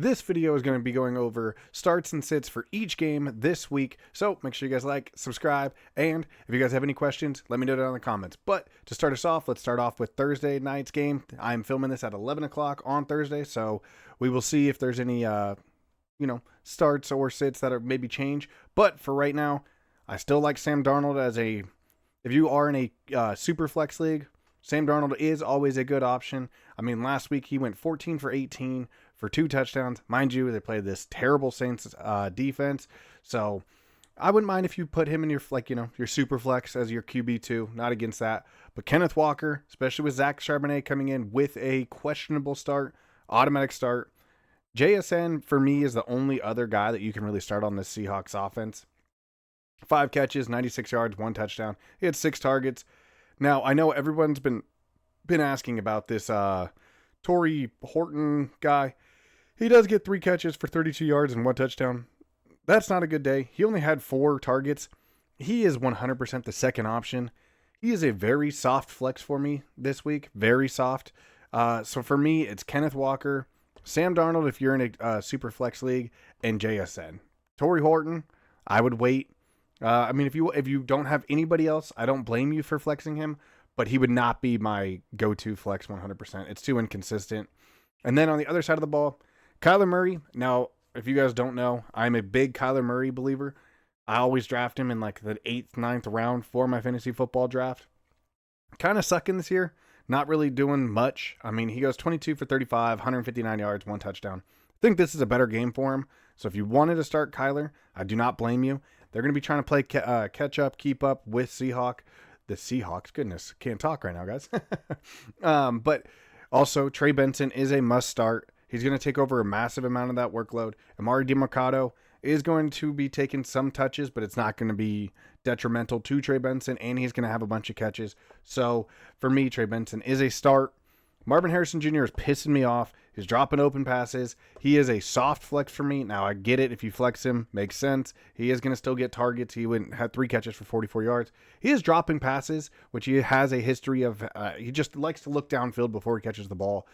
This video is going to be going over starts and sits for each game this week. So make sure you guys like, subscribe, and if you guys have any questions, let me know down in the comments. But to start us off, let's start off with Thursday night's game. I'm filming this at 11 o'clock on Thursday, so we will see if there's any, starts or sits that are maybe change. But for right now, I still like Sam Darnold as a, if you are in a super flex league, Sam Darnold is always a good option. I mean, last week he went 14 for 18 for 2 touchdowns. Mind you, they played this terrible Saints defense. So I wouldn't mind if you put him in your, your super flex as your QB2. Not against that. But Kenneth Walker, especially with Zach Charbonnet coming in with a questionable start, automatic start. JSN, for me, is the only other guy that you can really start on this Seahawks offense. 5 catches, 96 yards, 1 touchdown. He had 6 targets. Now, I know everyone's been asking about this Torrey Horton guy. He does get 3 catches for 32 yards and 1 touchdown. That's not a good day. He only had 4 targets. He is 100% the second option. He is a very soft flex for me this week. Very soft. So for me, it's Kenneth Walker, Sam Darnold if you're in a super flex league, and JSN. Torrey Horton, I would wait. If you don't have anybody else, I don't blame you for flexing him, but he would not be my go-to flex 100%. It's too inconsistent. And then on the other side of the ball, Kyler Murray. Now, if you guys don't know, I'm a big Kyler Murray believer. I always draft him in like the 8th, 9th round for my fantasy football draft. Kind of sucking this year. Not really doing much. I mean, he goes 22 for 35, 159 yards, 1 touchdown. I think this is a better game for him. So if you wanted to start Kyler, I do not blame you. They're going to be trying to play catch up, keep up with the Seahawks. Goodness, can't talk right now, guys. But also, Trey Benson is a must start. He's going to take over a massive amount of that workload. Amari DiMercato is going to be taking some touches, but it's not going to be detrimental to Trey Benson, and he's going to have a bunch of catches. So for me, Trey Benson is a start. Marvin Harrison Jr. is pissing me off. He's dropping open passes. He is a soft flex for me. Now, I get it. If you flex him, makes sense. He is going to still get targets. He had 3 catches for 44 yards. He is dropping passes, which he has a history of. He just likes to look downfield before he catches the ball.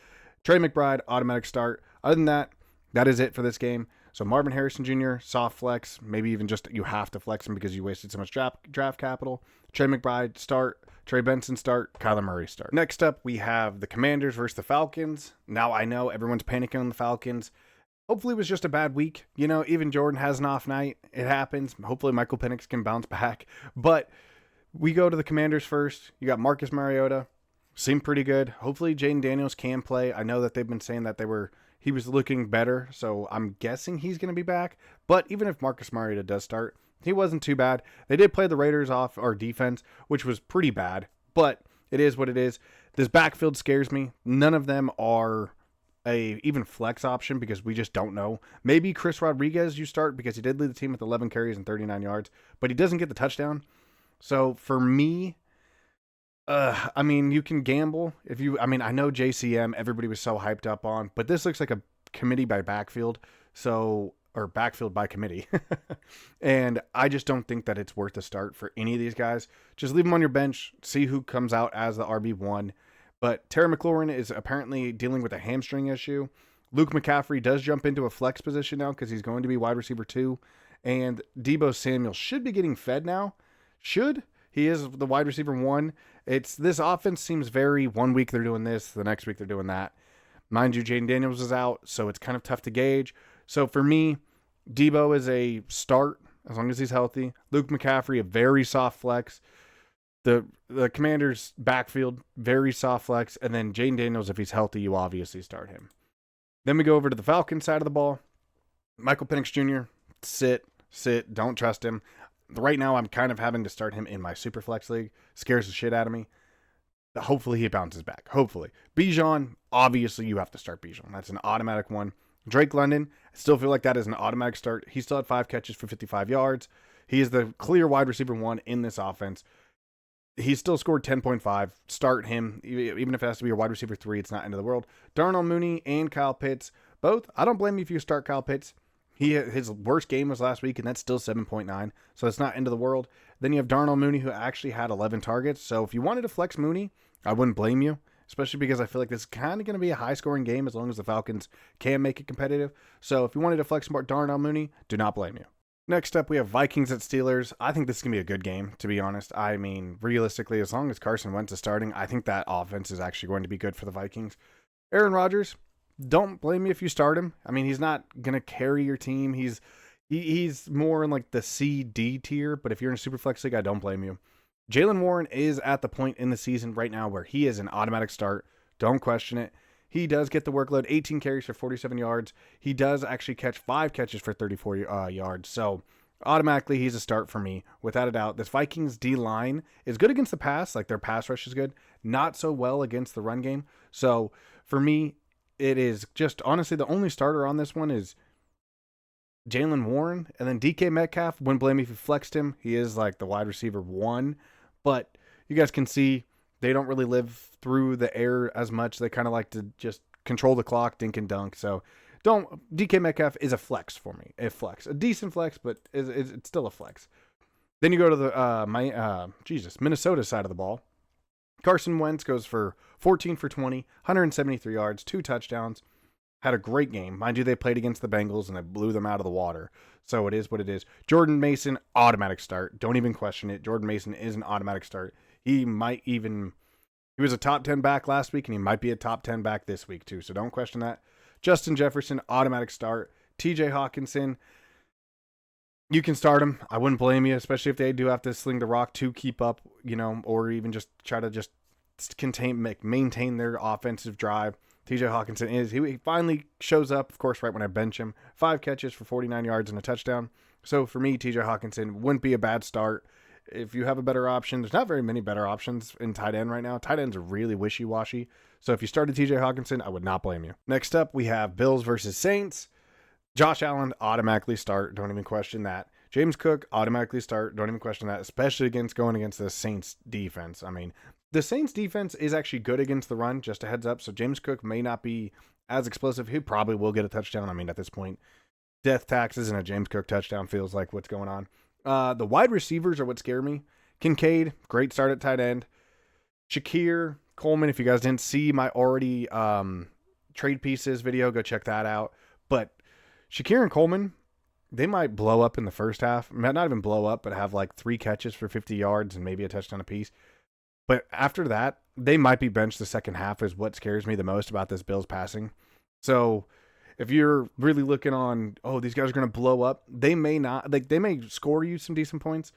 Trey McBride, automatic start. Other than that, that is it for this game. So Marvin Harrison Jr., soft flex. Maybe even just you have to flex him because you wasted so much draft capital. Trey McBride, start. Trey Benson, start. Kyler Murray, start. Next up, we have the Commanders versus the Falcons. Now, I know everyone's panicking on the Falcons. Hopefully, it was just a bad week. You know, even Jordan has an off night. It happens. Hopefully, Michael Penix can bounce back. But we go to the Commanders first. You got Marcus Mariota. Seemed pretty good. Hopefully, Jaden Daniels can play. I know that they've been saying that he was looking better, so I'm guessing he's going to be back. But even if Marcus Mariota does start, he wasn't too bad. They did play the Raiders off our defense, which was pretty bad, but it is what it is. This backfield scares me. None of them are a even flex option because we just don't know. Maybe Chris Rodriguez you start because he did lead the team with 11 carries and 39 yards, but he doesn't get the touchdown. So for me, you can gamble if you. I know JCM everybody was so hyped up on, but this looks like a committee by backfield, or backfield by committee, and I just don't think that it's worth a start for any of these guys. Just leave them on your bench, see who comes out as the RB1. But Terry McLaurin is apparently dealing with a hamstring issue. Luke McCaffrey does jump into a flex position now because he's going to be wide receiver 2, and Deebo Samuel should be getting fed now. He is the wide receiver 1. This offense seems very, one week they're doing this, the next week they're doing that. Mind you, Jaden Daniels is out, so it's kind of tough to gauge. So for me, Deebo is a start as long as he's healthy. Luke McCaffrey, a very soft flex. The Commanders' backfield, very soft flex. And then Jaden Daniels, if he's healthy, you obviously start him. Then we go over to the Falcons side of the ball. Michael Penix Jr., sit, don't trust him. Right now, I'm kind of having to start him in my super flex league. Scares the shit out of me. Hopefully, he bounces back. Hopefully. Bijan, obviously, you have to start Bijan. That's an automatic one. Drake London, I still feel like that is an automatic start. He still had 5 catches for 55 yards. He is the clear wide receiver 1 in this offense. He still scored 10.5. Start him. Even if it has to be your wide receiver 3, it's not end of the world. Darnell Mooney and Kyle Pitts, both. I don't blame you if you start Kyle Pitts. His worst game was last week, and that's still 7.9, so it's not end of the world. Then you have Darnell Mooney, who actually had 11 targets. So if you wanted to flex Mooney, I wouldn't blame you. especially because I feel like this is kind of going to be a high-scoring game as long as the Falcons can make it competitive. So if you wanted to flex more Darnell Mooney, do not blame you. Next up, we have Vikings at Steelers. I think this is going to be a good game, to be honest. I mean, realistically, as long as Carson Wentz is starting, I think that offense is actually going to be good for the Vikings. Aaron Rodgers, don't blame me if you start him. I mean, he's not going to carry your team. He's more in like the C-D tier, but if you're in a super flex league, I don't blame you. Jaylen Warren is at the point in the season right now where he is an automatic start. Don't question it. He does get the workload, 18 carries for 47 yards. He does actually catch 5 catches for 34 yards. So automatically he's a start for me, without a doubt. This Vikings D-line is good against the pass. Like their pass rush is good. Not so well against the run game. So for me, it is just honestly the only starter on this one is Jaylen Warren. And then DK Metcalf, wouldn't blame me if you flexed him. He is like the wide receiver 1. But you guys can see they don't really live through the air as much. They kind of like to just control the clock, dink and dunk. So DK Metcalf is a flex for me. A decent flex, but it's still a flex. Then you go to the Minnesota side of the ball. Carson Wentz goes for 14 for 20, 173 yards, 2 touchdowns. Had a great game. Mind you, they played against the Bengals and they blew them out of the water. So it is what it is. Jordan Mason, automatic start. Don't even question it. Jordan Mason is an automatic start. He was a top 10 back last week, and he might be a top 10 back this week too. So don't question that. Justin Jefferson, automatic start. TJ Hawkinson, you can start him. I wouldn't blame you, especially if they do have to sling the rock to keep up, or even just try to just maintain their offensive drive. TJ Hawkinson he finally shows up, of course, right when I bench him. 5 catches for 49 yards and a touchdown. So for me, TJ Hawkinson wouldn't be a bad start. If you have a better option, there's not very many better options in tight end right now. Tight ends are really wishy-washy. So if you started TJ Hawkinson, I would not blame you. Next up, we have Bills versus Saints. Josh Allen, automatically start. Don't even question that. James Cook, automatically start. Don't even question that, especially going against the Saints defense. I mean, the Saints defense is actually good against the run, just a heads up. So James Cook may not be as explosive. He probably will get a touchdown. I mean, at this point, death taxes and a James Cook touchdown feels like what's going on. The wide receivers are what scare me. Kincaid, great start at tight end. Shakir, Coleman, if you guys didn't see my already trade pieces video, go check that out. But Shakir and Coleman, they might blow up in the first half. Not even blow up, but have like 3 catches for 50 yards and maybe a touchdown apiece. But after that, they might be benched the second half is what scares me the most about this Bills passing. So if you're really looking on, these guys are going to blow up, they may not. They may score you some decent points,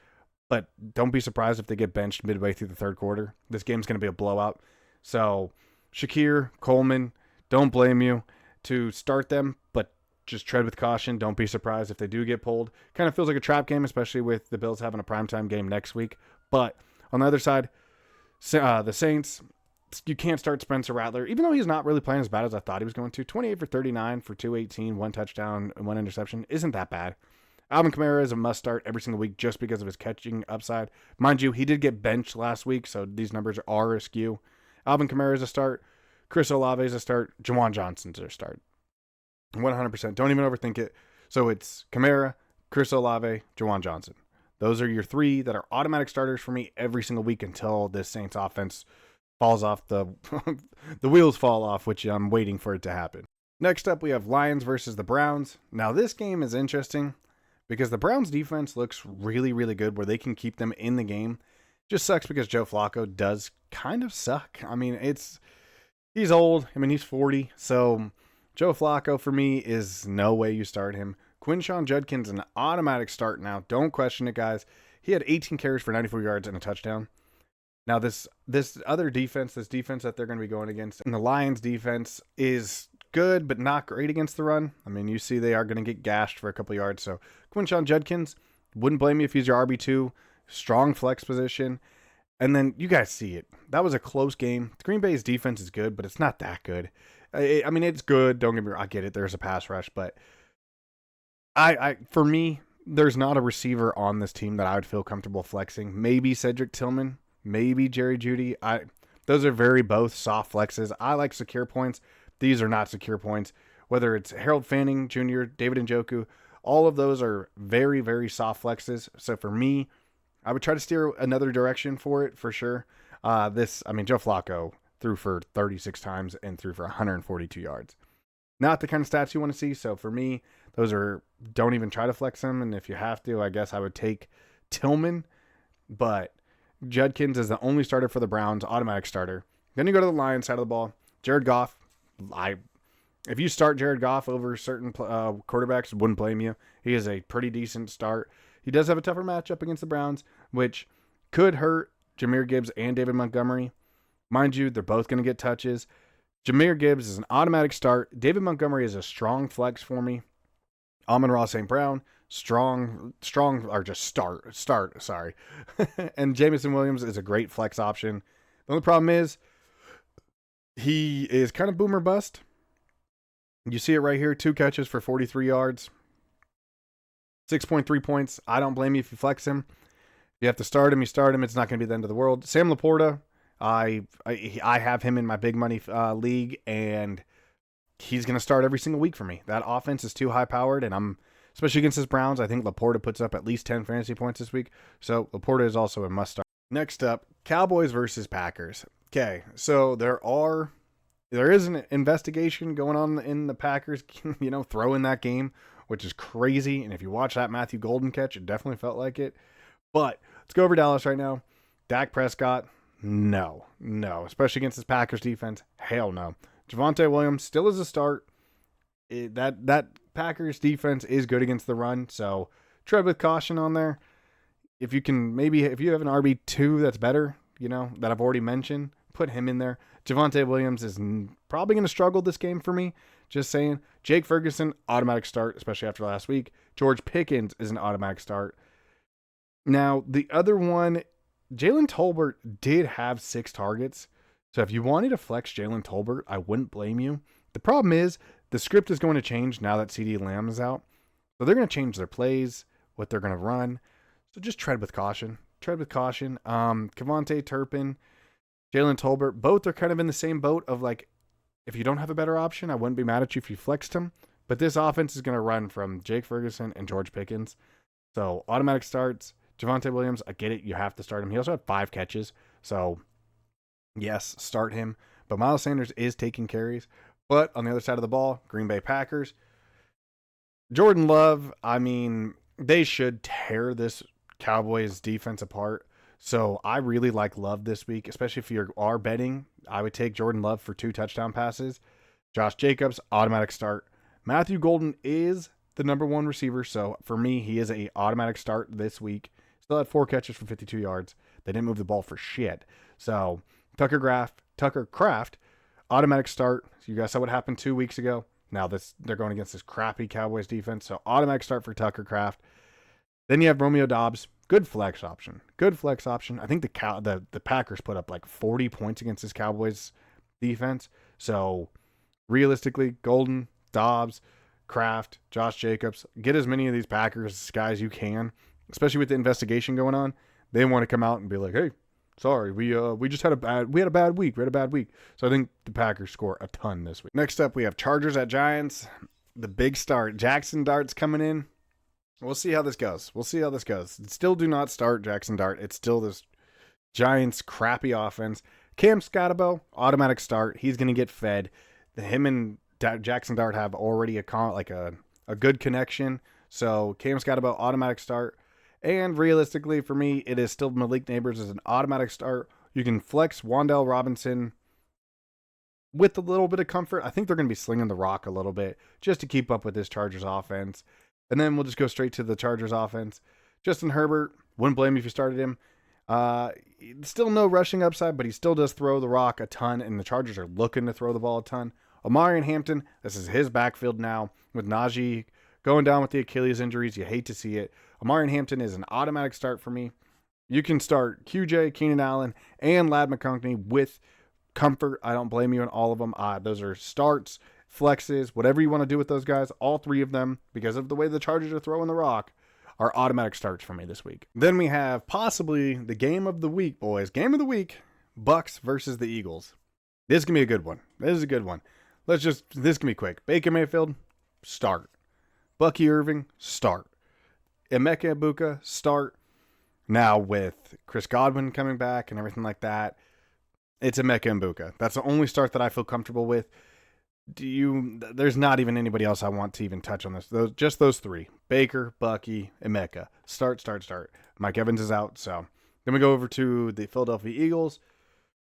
but don't be surprised if they get benched midway through the third quarter. This game's going to be a blowout. So Shakir, Coleman, don't blame you to start them, but just tread with caution. Don't be surprised if they do get pulled. Kind of feels like a trap game, especially with the Bills having a primetime game next week. But on the other side, the Saints, you can't start Spencer Rattler, even though he's not really playing as bad as I thought he was going to. 28 for 39 for 218, 1 touchdown, and 1 interception. Isn't that bad? Alvin Kamara is a must start every single week just because of his catching upside. Mind you, he did get benched last week, so these numbers are askew. Alvin Kamara is a start. Chris Olave is a start. Juwan Johnson's a start. 100%. Don't even overthink it. So it's Kamara, Chris Olave, Juwan Johnson. Those are your 3 that are automatic starters for me every single week until this Saints offense falls off the wheels fall off, which I'm waiting for it to happen. Next up, we have Lions versus the Browns. Now, this game is interesting because the Browns defense looks really, really good where they can keep them in the game. Just sucks because Joe Flacco does kind of suck. I mean, he's old. I mean, he's 40. So Joe Flacco for me is no way you start him. Quinshon Judkins an automatic start now. Don't question it, guys. He had 18 carries for 94 yards and a touchdown. Now, this other defense, this defense that they're going to be going against, and the Lions defense is good, but not great against the run. I mean, you see they are going to get gashed for a couple yards. So Quinshon Judkins, wouldn't blame you if he's your RB2. Strong flex position. And then you guys see it. That was a close game. Green Bay's defense is good, but it's not that good. I mean, it's good. Don't get me wrong. I get it. There's a pass rush, but for me, there's not a receiver on this team that I would feel comfortable flexing. Maybe Cedric Tillman, maybe Jerry Jeudy. Those are both soft flexes. I like secure points. These are not secure points. Whether it's Harold Fanning Jr., David Njoku, all of those are very, very soft flexes. So for me, I would try to steer another direction for it for sure. Joe Flacco, threw for 36 times and threw for 142 yards. Not the kind of stats you want to see. So for me, those are, don't even try to flex them. And if you have to, I guess I would take Tillman. But Judkins is the only starter for the Browns, automatic starter. Then you go to the Lions side of the ball. Jared Goff, if you start Jared Goff over certain quarterbacks, wouldn't blame you. He is a pretty decent start. He does have a tougher matchup against the Browns, which could hurt Jahmyr Gibbs and David Montgomery. Mind you, they're both going to get touches. Jahmyr Gibbs is an automatic start. David Montgomery is a strong flex for me. Amon-Ra St. Brown, strong, or just start, sorry. And Jameson Williams is a great flex option. The only problem is he is kind of boom or bust. You see it right here, 2 catches for 43 yards, 6.3 points. I don't blame you if you flex him. You have to start him, you start him. It's not going to be the end of the world. Sam Laporta, I have him in my big money league, and he's going to start every single week for me. That offense is too high powered, and especially against his Browns, I think Laporta puts up at least 10 fantasy points this week. So Laporta is also a must start. Next up, Cowboys versus Packers. Okay, so there is an investigation going on in the Packers, throwing that game, which is crazy. And if you watch that Matthew Golden catch, it definitely felt like it. But let's go over Dallas right now. Dak Prescott, no. Especially against this Packers defense, hell no. Javonte Williams still is a start. That Packers defense is good against the run, so tread with caution on there. If you have an RB2 that's better, that I've already mentioned, put him in there. Javonte Williams is probably going to struggle this game for me. Just saying. Jake Ferguson, automatic start, especially after last week. George Pickens is an automatic start. Now, the other one, Jalen Tolbert did have 6 targets. So if you wanted to flex Jalen Tolbert, I wouldn't blame you. The problem is the script is going to change now that CeeDee Lamb is out. So they're going to change their plays, what they're going to run. So just tread with caution. Kevontae Turpin, Jalen Tolbert, both are kind of in the same boat of like, if you don't have a better option, I wouldn't be mad at you if you flexed him. But this offense is going to run from Jake Ferguson and George Pickens. So automatic starts. Javonte Williams, I get it. You have to start him. He also had 5 catches. So yes, start him. But Miles Sanders is taking carries. But on the other side of the ball, Green Bay Packers. Jordan Love, they should tear this Cowboys defense apart. So I really like Love this week, especially if you are betting. I would take Jordan Love for 2 touchdown passes. Josh Jacobs, automatic start. Matthew Golden is the number 1 receiver. So for me, he is a automatic start this week. Still had 4 catches for 52 yards. They didn't move the ball for shit. So Tucker Kraft, automatic start. So you guys saw what happened 2 weeks ago. Now they're going against this crappy Cowboys defense. So automatic start for Tucker Kraft. Then you have Romeo Doubs. Good flex option. I think the Packers put up like 40 points against this Cowboys defense. So realistically, Golden, Dobbs, Kraft, Josh Jacobs, get as many of these Packers guys you can, especially with the investigation going on. They want to come out and be like, hey, sorry, we had a bad week. So I think the Packers score a ton this week. Next up, we have Chargers at Giants. The big start. Jackson Dart's coming in. We'll see how this goes. Still do not start Jackson Dart. It's still this Giants crappy offense. Cam Scotabo, automatic start. He's going to get fed. Him and Jackson Dart have already a good connection. So Cam Scotabo, automatic start. And realistically, for me, it is still Malik Neighbors as an automatic start. You can flex Wan'Dale Robinson with a little bit of comfort. I think they're going to be slinging the rock a little bit just to keep up with this Chargers offense. And then we'll just go straight to the Chargers offense. Justin Herbert, wouldn't blame you if you started him. Still no rushing upside, but he still does throw the rock a ton, and the Chargers are looking to throw the ball a ton. Omarion Hampton, this is his backfield now with Najee going down with the Achilles injuries. You hate to see it. Omarion Hampton is an automatic start for me. You can start QJ, Keenan Allen, and Ladd McConkey with comfort. I don't blame you on all of them. Those are starts, flexes, whatever you want to do with those guys. All 3 of them, because of the way the Chargers are throwing the rock, are automatic starts for me this week. Then we have possibly the game of the week, boys. Game of the week, Bucks versus the Eagles. This is going to be a good one. This can be quick. Baker Mayfield, start. Bucky Irving, start. Emeka Egbuka, start. Now with Chris Godwin coming back and everything like that, It's Emeka and Buka. That's the only start that I feel comfortable with. There's not even anybody else I want to even touch on this. Just those three: Baker, Bucky, Emeka. Start. Mike Evans is out, so then we go over to the Philadelphia Eagles.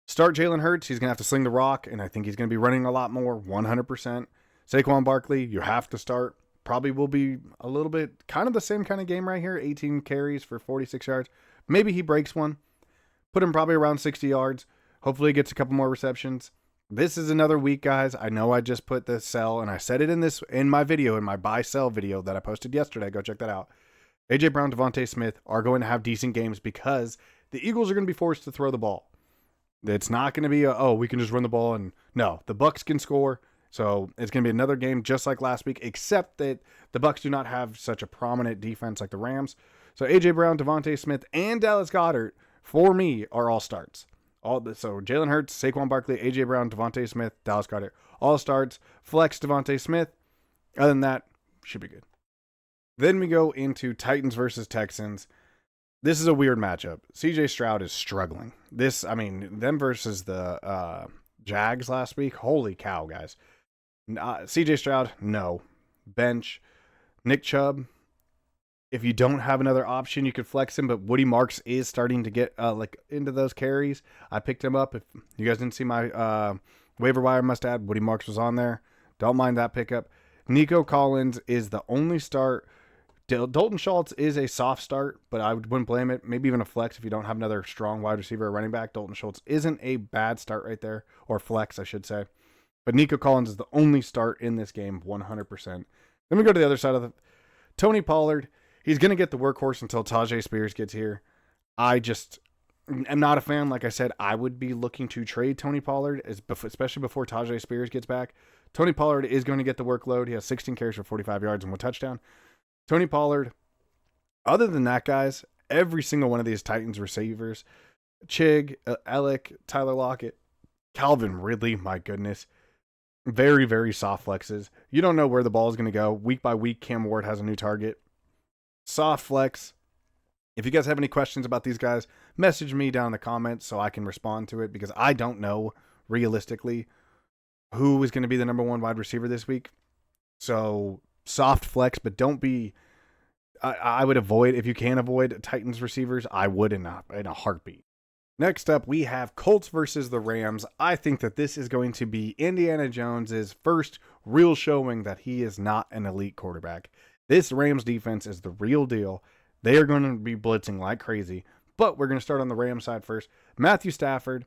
Start Jalen Hurts. He's gonna have to sling the rock, and I think he's gonna be running a lot more. 100%. Saquon Barkley, you have to start. Probably will be a little bit kind of the same kind of game right here. 18 carries for 46 yards. Maybe he breaks one. Put him probably around 60 yards. Hopefully he gets a couple more receptions. This is another week, guys. I know I just put the sell, and I said it in my video, in my buy-sell video that I posted yesterday. Go check that out. A.J. Brown, Devontae Smith are going to have decent games because the Eagles are going to be forced to throw the ball. It's not going to be, we can just run the ball. And no, the Bucs can score. So it's going to be another game just like last week, except that the Bucs do not have such a prominent defense like the Rams. So A.J. Brown, Devontae Smith, and Dallas Goedert, for me, are all starts. So Jalen Hurts, Saquon Barkley, A.J. Brown, Devontae Smith, Dallas Goedert, all starts. Flex Devontae Smith. Other than that, should be good. Then we go into Titans versus Texans. This is a weird matchup. C.J. Stroud is struggling. Them versus the Jags last week. Holy cow, guys. C.J. Stroud, no. Bench. Nick Chubb. If you don't have another option, you could flex him, but Woody Marks is starting to get into those carries. I picked him up. If you guys didn't see my waiver wire must add, Woody Marks was on there. Don't mind that pickup. Nico Collins is the only start. Dalton Schultz is a soft start, but I wouldn't blame it. Maybe even a flex if you don't have another strong wide receiver or running back. Dalton Schultz isn't a bad start right there, or flex, I should say. But Nico Collins is the only start in this game, 100%. Then we go to the other side of Tony Pollard. He's going to get the workhorse until Tajay Spears gets here. I just am not a fan. Like I said, I would be looking to trade Tony Pollard, especially before Tajay Spears gets back. Tony Pollard is going to get the workload. He has 16 carries for 45 yards and 1 touchdown. Tony Pollard, other than that, guys, every single one of these Titans receivers, Chig, Alec, Tyler Lockett, Calvin Ridley, my goodness, very, very soft flexes. You don't know where the ball is going to go. Week by week, Cam Ward has a new target. Soft flex. If you guys have any questions about these guys, message me down in the comments so I can respond to it, because I don't know realistically who is going to be the number one wide receiver this week. So soft flex, but don't be. I would avoid, if you can avoid Titans receivers, I would in a heartbeat. Next up, we have Colts versus the Rams. I think that this is going to be Indiana Jones's first real showing that he is not an elite quarterback. This Rams defense is the real deal. They are going to be blitzing like crazy, but we're going to start on the Rams side first. Matthew Stafford,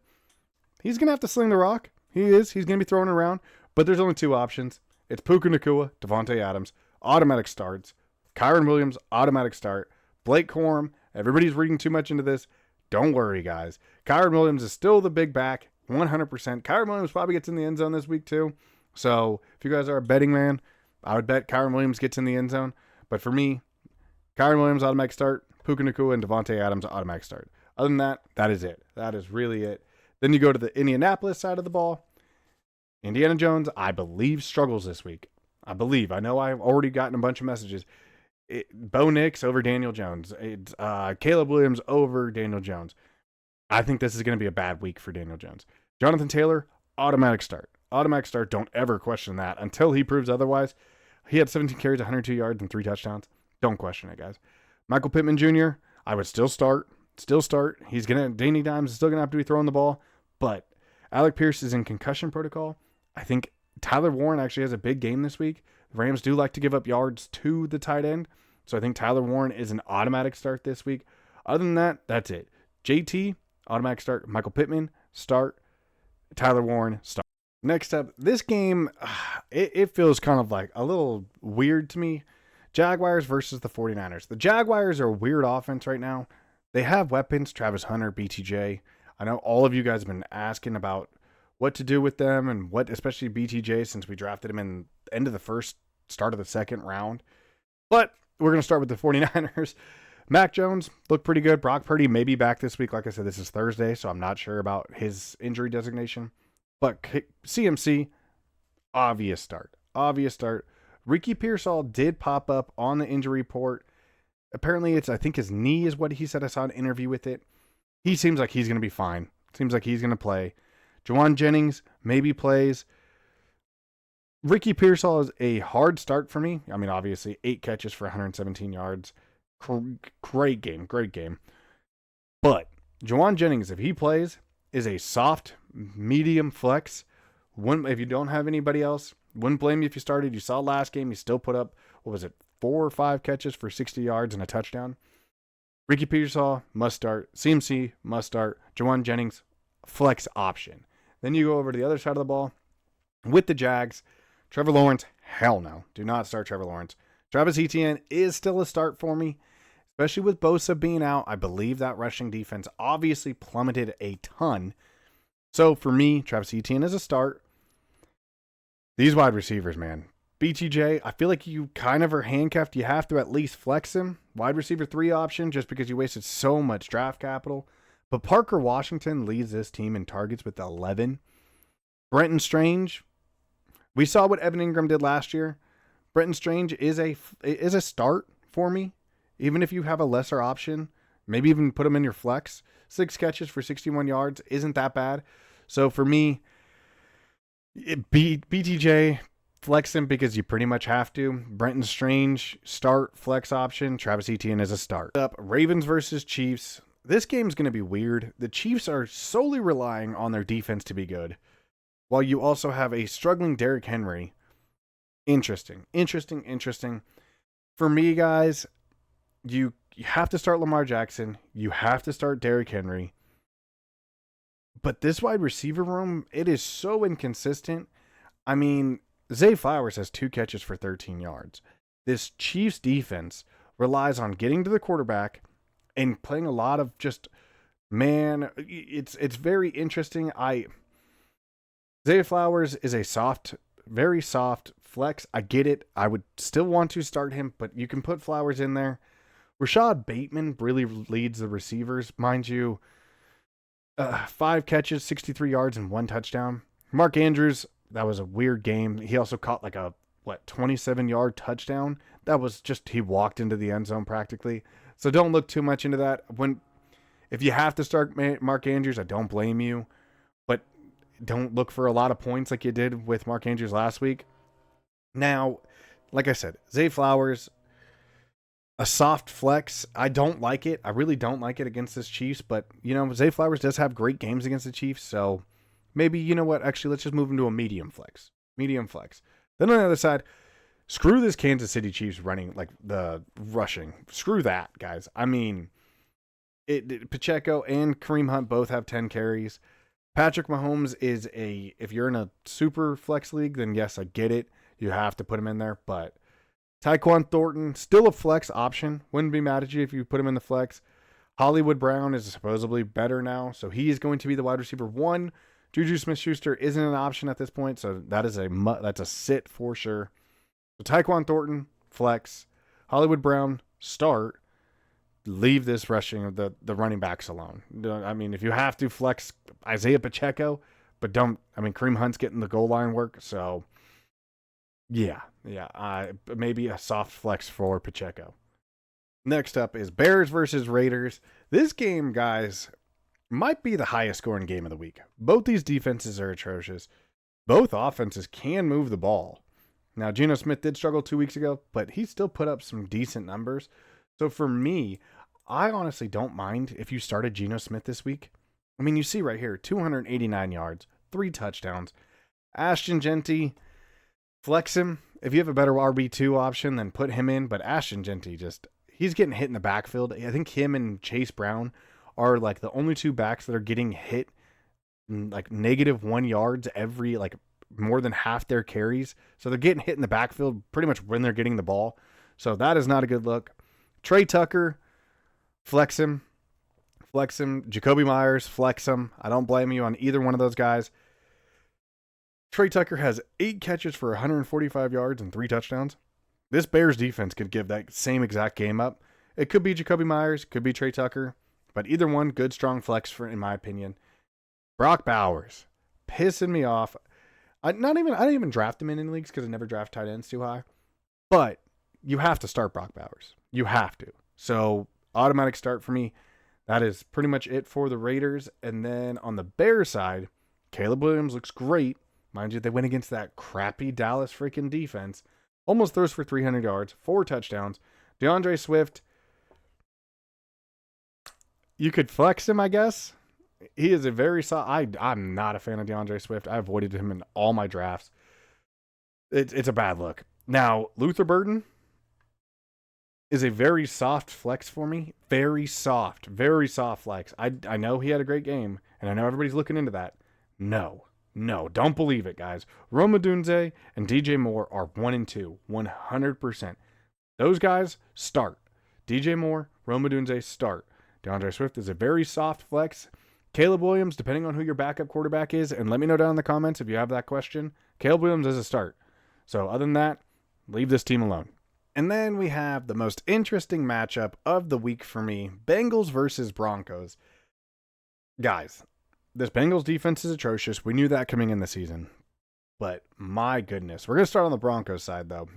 he's going to have to sling the rock. He is. He's going to be throwing around, but there's only two options. It's Puka Nacua, Devontae Adams, automatic starts. Kyron Williams, automatic start. Blake Corum, everybody's reading too much into this. Don't worry, guys. Kyron Williams is still the big back, 100%. Kyron Williams probably gets in the end zone this week too. So if you guys are a betting man, I would bet Kyron Williams gets in the end zone. But for me, Kyron Williams, automatic start. Puka Nacua and Devontae Adams, automatic start. Other than that, that is it. That is really it. Then you go to the Indianapolis side of the ball. Indiana Jones, I believe, struggles this week. I know I've already gotten a bunch of messages. Bo Nix over Daniel Jones. Caleb Williams over Daniel Jones. I think this is going to be a bad week for Daniel Jones. Jonathan Taylor, automatic start. Automatic start. Don't ever question that until he proves otherwise. He had 17 carries, 102 yards, and 3 touchdowns. Don't question it, guys. Michael Pittman Jr., I would still start. Danny Dimes is still going to have to be throwing the ball. But Alec Pierce is in concussion protocol. I think Tyler Warren actually has a big game this week. The Rams do like to give up yards to the tight end. So I think Tyler Warren is an automatic start this week. Other than that, that's it. JT, automatic start. Michael Pittman, start. Tyler Warren, start. Next up, this game, it feels kind of like a little weird to me. Jaguars versus the 49ers. The Jaguars are a weird offense right now. They have weapons, Travis Hunter, BTJ. I know all of you guys have been asking about what to do with them and what, especially BTJ, since we drafted him in the end of the first, start of the second round. But we're going to start with the 49ers. Mac Jones looked pretty good. Brock Purdy may be back this week. Like I said, this is Thursday, so I'm not sure about his injury designation. But CMC, obvious start. Ricky Pearsall did pop up on the injury report. Apparently I think his knee is what he said. I saw an interview with it. He seems like he's going to be fine. Seems like he's going to play. Juwan Jennings maybe plays. Ricky Pearsall is a hard start for me. I mean, obviously, 8 catches for 117 yards. Great game. But Juwan Jennings, if he plays, is a soft, medium flex. If you don't have anybody else, wouldn't blame you if you started. You saw last game, he still put up, 4 or 5 catches for 60 yards and a touchdown. Ricky Pearsall, must start. CMC, must start. Juwan Jennings, flex option. Then you go over to the other side of the ball with the Jags. Trevor Lawrence, hell no. Do not start Trevor Lawrence. Travis Etienne is still a start for me, especially with Bosa being out. I believe that rushing defense obviously plummeted a ton. So for me, Travis Etienne is a start. These wide receivers, man. BTJ, I feel like you kind of are handcuffed. You have to at least flex him. Wide receiver 3 option just because you wasted so much draft capital. But Parker Washington leads this team in targets with 11. Brenton Strange, we saw what Evan Ingram did last year. Brenton Strange is a start for me, even if you have a lesser option. Maybe even put him in your flex. 6 catches for 61 yards isn't that bad. So for me, BTJ, flex him because you pretty much have to. Brenton Strange, start, flex option. Travis Etienne is a start. Up Ravens versus Chiefs. This game's going to be weird. The Chiefs are solely relying on their defense to be good, while you also have a struggling Derrick Henry. Interesting. For me, guys, you have to start Lamar Jackson. You have to start Derrick Henry. But this wide receiver room, it is so inconsistent. I mean, Zay Flowers has 2 catches for 13 yards. This Chiefs defense relies on getting to the quarterback and playing a lot of just, man, it's very interesting. Zay Flowers is a very soft flex. I get it. I would still want to start him, but you can put Flowers in there. Rashad Bateman really leads the receivers, mind you. 5 catches, 63 yards, and 1 touchdown. Mark Andrews, that was a weird game. He also caught like a 27-yard touchdown. That was just, he walked into the end zone practically. So don't look too much into that. If you have to start Mark Andrews, I don't blame you. But don't look for a lot of points like you did with Mark Andrews last week. Now, like I said, Zay Flowers, a soft flex. I don't like it. I really don't like it against this Chiefs. But, Zay Flowers does have great games against the Chiefs. So maybe, you know what? Actually, let's just move him to a medium flex. Then on the other side, screw this Kansas City Chiefs running, like the rushing. Screw that, guys. I mean, Pacheco and Kareem Hunt both have 10 carries. Patrick Mahomes is if you're in a super flex league, then yes, I get it. You have to put him in there. But Tyquan Thornton, still a flex option. Wouldn't be mad at you if you put him in the flex. Hollywood Brown is supposedly better now, so he is going to be the wide receiver 1. Juju Smith-Schuster isn't an option at this point, so that's a sit for sure. So Tyquan Thornton, flex. Hollywood Brown, start. Leave this rushing of the running backs alone. I mean, if you have to flex Isaiah Pacheco, but don't. I mean, Kareem Hunt's getting the goal line work, so yeah. Maybe a soft flex for Pacheco. Next up is Bears versus Raiders. This game, guys, might be the highest scoring game of the week. Both these defenses are atrocious. Both offenses can move the ball. Now, Geno Smith did struggle 2 weeks ago, but he still put up some decent numbers. So for me, I honestly don't mind if you started Geno Smith this week. I mean, you see right here, 289 yards, 3 touchdowns. Ashton Genty, flex him. If you have a better RB2 option, then put him in. But Ashton Genty, he's getting hit in the backfield. I think him and Chase Brown are like the only 2 backs that are getting hit like -1 yards every, like more than half their carries. So they're getting hit in the backfield pretty much when they're getting the ball. So that is not a good look. Trey Tucker, flex him. Jacoby Myers, flex him. I don't blame you on either one of those guys. Trey Tucker has 8 catches for 145 yards and 3 touchdowns. This Bears defense could give that same exact game up. It could be Jacoby Myers, could be Trey Tucker, but either one, good, strong flex in my opinion. Brock Bowers, pissing me off. I didn't even draft him in any leagues because I never draft tight ends too high. But you have to start Brock Bowers. You have to. So automatic start for me. That is pretty much it for the Raiders. And then on the Bears side, Caleb Williams looks great. Mind you, they went against that crappy Dallas freaking defense. Almost throws for 300 yards, 4 touchdowns. DeAndre Swift, you could flex him, I guess. He is a very I'm not a fan of DeAndre Swift. I avoided him in all my drafts. It's a bad look. Now, Luther Burden is a very soft flex for me. Very soft flex. I know he had a great game, and I know everybody's looking into that. No, don't believe it, guys. Rome Odunze and DJ Moore are 1 and 2, 100%. Those guys start. DJ Moore, Rome Odunze start. DeAndre Swift is a very soft flex. Caleb Williams, depending on who your backup quarterback is, and let me know down in the comments if you have that question. Caleb Williams is a start. So other than that, leave this team alone. And then we have the most interesting matchup of the week for me, Bengals versus Broncos. Guys, this Bengals defense is atrocious. We knew that coming in the season. But my goodness, we're going to start on the Broncos side, though.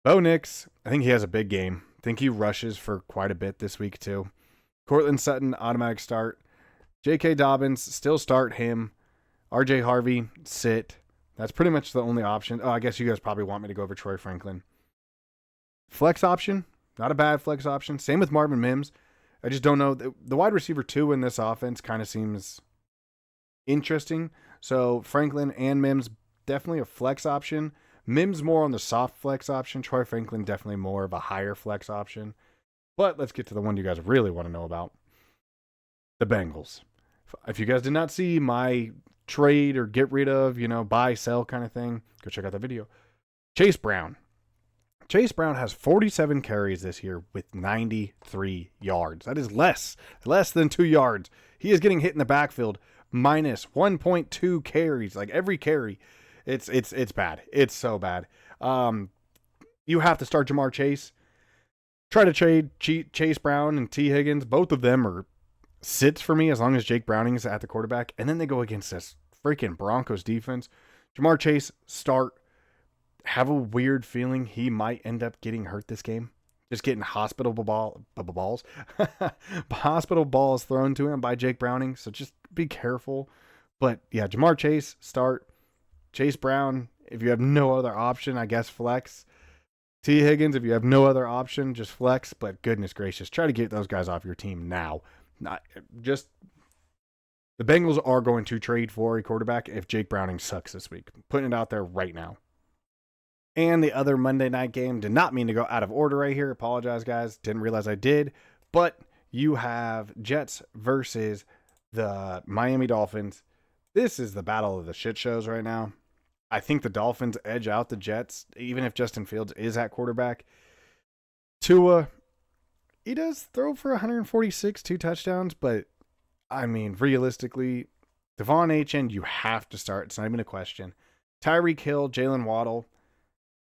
Bo Nix, I think he has a big game. I think he rushes for quite a bit this week, too. Cortland Sutton, automatic start. J.K. Dobbins, still start him. R.J. Harvey, sit. That's pretty much the only option. Oh, I guess you guys probably want me to go over Troy Franklin. Flex option, not a bad flex option. Same with Marvin Mims. I just don't know. The wide receiver 2 in this offense kind of seems interesting. So Franklin and Mims, definitely a flex option. Mims more on the soft flex option. Troy Franklin definitely more of a higher flex option. But let's get to the one you guys really want to know about. The Bengals. If you guys did not see my trade or get rid of, buy, sell kind of thing, go check out the video. Chase Brown. Chase Brown has 47 carries this year with 93 yards. That is less than 2 yards. He is getting hit in the backfield minus 1.2 carries, like every carry. It's bad. It's so bad. You have to start Jamar Chase. Try to trade Chase Brown and T. Higgins. Both of them are sits for me as long as Jake Browning is at the quarterback. And then they go against this freaking Broncos defense. Jamar Chase, start. Have a weird feeling he might end up getting hurt this game. Just getting hospital balls thrown to him by Jake Browning. So just be careful. But yeah, Jamar Chase, start. Chase Brown, if you have no other option, I guess flex. T. Higgins, if you have no other option, just flex. But goodness gracious, try to get those guys off your team now. Not just the Bengals are going to trade for a quarterback if Jake Browning sucks this week. I'm putting it out there right now. And the other Monday night game, did not mean to go out of order right here. Apologize, guys. Didn't realize I did. But you have Jets versus the Miami Dolphins. This is the battle of the shit shows right now. I think the Dolphins edge out the Jets, even if Justin Fields is at quarterback. Tua, he does throw for 146, 2 touchdowns, but I mean, realistically, Devon Achane, you have to start. It's not even a question. Tyreek Hill, Jalen Waddle.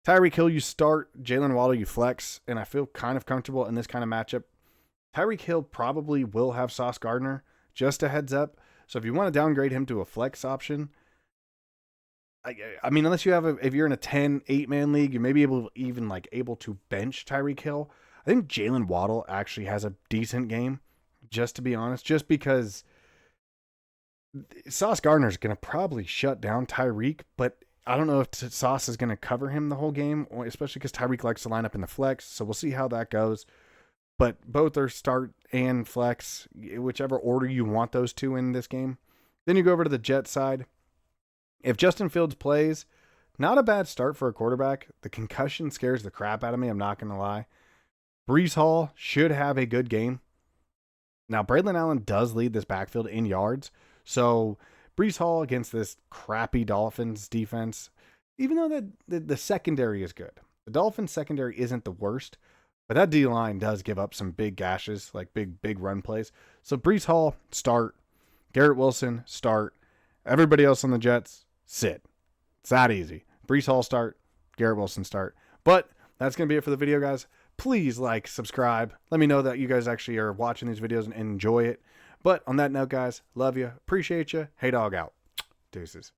Tyreek Hill, you start. Jalen Waddle, you flex. And I feel kind of comfortable in this kind of matchup. Tyreek Hill probably will have Sauce Gardner. Just a heads up. So if you want to downgrade him to a flex option, I mean, unless you have if you're in a 8-man league, you may be able to bench Tyreek Hill. I think Jalen Waddle actually has a decent game, just to be honest, just because Sauce Gardner is going to probably shut down Tyreek, but I don't know if Sauce is going to cover him the whole game, especially because Tyreek likes to line up in the flex, so we'll see how that goes. But both are start and flex, whichever order you want those two in this game. Then you go over to the Jets side. If Justin Fields plays, not a bad start for a quarterback. The concussion scares the crap out of me, I'm not going to lie. Breece Hall should have a good game. Now, Braylon Allen does lead this backfield in yards. So, Breece Hall against this crappy Dolphins defense, even though the secondary is good. The Dolphins secondary isn't the worst, but that D-line does give up some big gashes, like big run plays. So, Breece Hall, start. Garrett Wilson, start. Everybody else on the Jets, sit. It's that easy. Breece Hall, start. Garrett Wilson, start. But that's going to be it for the video, guys. Please like, subscribe. Let me know that you guys actually are watching these videos and enjoy it. But on that note, guys, love you. Appreciate you. Hey, dog out. Deuces.